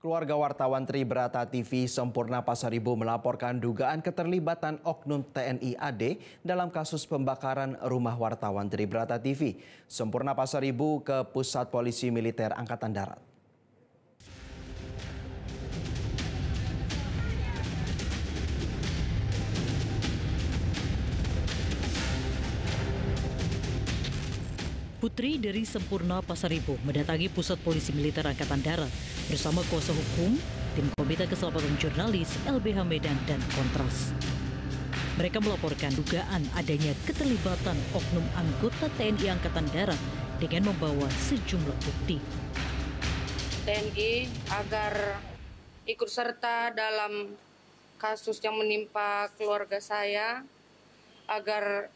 Keluarga wartawan Tribrata TV Sempurna Pasaribu melaporkan dugaan keterlibatan oknum TNI AD dalam kasus pembakaran rumah wartawan Tribrata TV Sempurna Pasaribu ke Pusat Polisi Militer Angkatan Darat. Putri dari Sempurna Pasaribu mendatangi Pusat Polisi Militer Angkatan Darat bersama kuasa hukum, tim Komite Keselamatan Jurnalis, LBH Medan, dan Kontras. Mereka melaporkan dugaan adanya keterlibatan oknum anggota TNI Angkatan Darat dengan membawa sejumlah bukti. TNI agar ikut serta dalam kasus yang menimpa keluarga saya, agar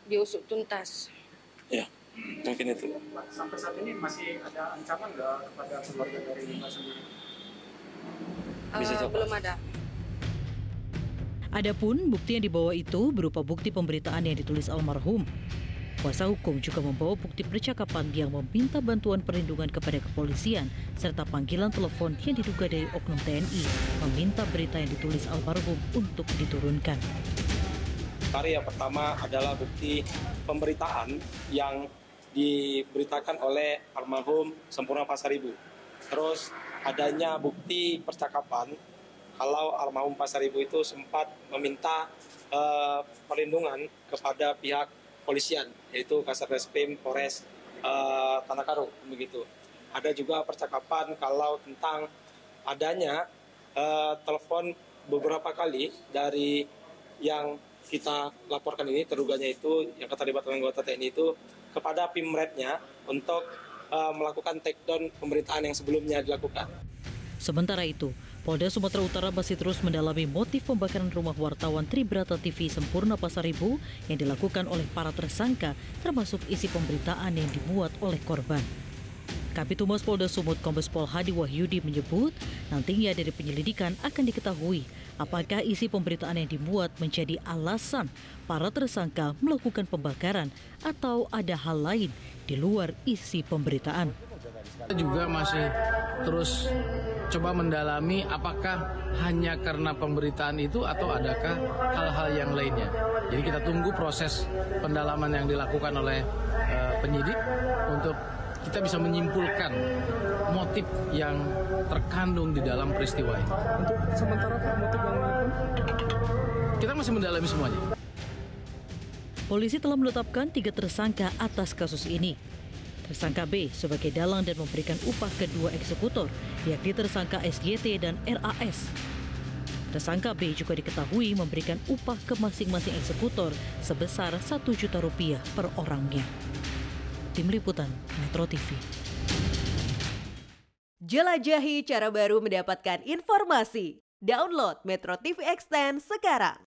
diusut tuntas. Ya, mungkin itu. Sampai saat ini masih ada ancaman nggak kepada keluarga dari Mbak sendiri? Belum ada. Adapun bukti yang dibawa itu berupa bukti pemberitaan yang ditulis almarhum. Kuasa hukum juga membawa bukti percakapan yang meminta bantuan perlindungan kepada kepolisian serta panggilan telepon yang diduga dari oknum TNI meminta berita yang ditulis almarhum untuk diturunkan. Yang pertama adalah bukti pemberitaan yang diberitakan oleh almarhum Sempurna Pasaribu. Terus adanya bukti percakapan kalau almarhum Pasaribu itu sempat meminta perlindungan kepada pihak polisian, yaitu Kasat-Reskrim Polres Tanah Karo, begitu. Ada juga percakapan kalau tentang adanya telepon beberapa kali dari yang kita laporkan ini, terduganya itu yang keterlibatan anggota TNI itu kepada Pimretnya untuk melakukan takedown pemberitaan yang sebelumnya dilakukan. Sementara itu, Polda Sumatera Utara masih terus mendalami motif pembakaran rumah wartawan Tribrata TV Sempurna Pasaribu yang dilakukan oleh para tersangka, termasuk isi pemberitaan yang dimuat oleh korban. Kabid Humas Polda Sumut Kombes Pol Hadi Wahyudi menyebut nantinya dari penyelidikan akan diketahui apakah isi pemberitaan yang dimuat menjadi alasan para tersangka melakukan pembakaran atau ada hal lain di luar isi pemberitaan. Kita juga masih terus coba mendalami apakah hanya karena pemberitaan itu atau adakah hal-hal yang lainnya. Jadi kita tunggu proses pendalaman yang dilakukan oleh penyidik untuk kita bisa menyimpulkan motif yang terkandung di dalam peristiwa ini. Untuk sementara Pak, motif yang lain kita masih mendalami semuanya. Polisi telah menetapkan 3 tersangka atas kasus ini. Tersangka B sebagai dalang dan memberikan upah kedua eksekutor, yakni tersangka SYT dan RAS. Tersangka B juga diketahui memberikan upah ke masing-masing eksekutor sebesar Rp1 juta per orangnya. Tim Liputan Metro TV. Jelajahi cara baru mendapatkan informasi. Download Metro TV Extend sekarang.